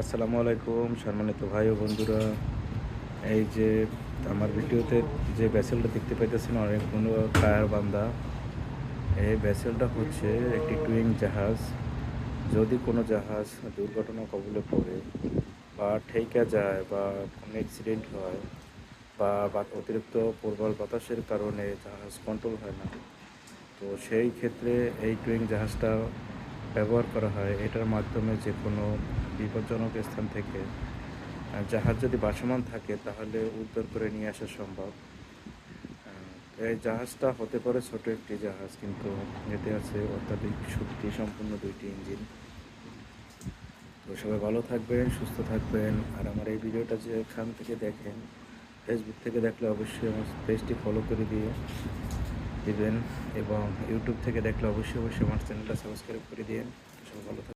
আসসালামু আলাইকুম সম্মানিত ভাই ও বন্ধুরা। এই যে আমার ভিডিওতে যে ভেসেলটা দেখতে পাইতেছেন অনেকগুলো টায়ার বান্ধা। এই ভেসেলটা হচ্ছে একটি টুইং জাহাজ। যদি কোনো জাহাজ দুর্ঘটনা কবলে পড়ে বা ঠেইকা যায় বা কোনো অ্যাক্সিডেন্ট হয় বা অতিরিক্ত প্রবল বাতাসের কারণে জাহাজ কন্ট্রোল হয় না, তো সেই ক্ষেত্রে এই টুইং জাহাজটা ব্যবহার করা হয়। এটার মাধ্যমে যে কোনো বিপজ্জনক স্থান থেকে জাহাজ যদি ভাসমান থাকে তাহলে উদ্ধার করে নিয়ে আসা সম্ভব। এই জাহাজটা হতে পারে ছোট একটি জাহাজ, কিন্তু এতে আছে অত্যাধিক শক্তি সম্পন্ন দুইটি ইঞ্জিন। তো সবাই ভালো থাকবেন, সুস্থ থাকবেন। আর আমার এই ভিডিওটা যে এখান থেকে দেখেন, ফেসবুক থেকে দেখলে অবশ্যই আমার পেজটি ফলো করে দিবেন, এবং ইউটিউব থেকে দেখলে অবশ্যই আমার চ্যানেলটা সাবস্ক্রাইব করে দিন। সবাই ভালো থাকবেন।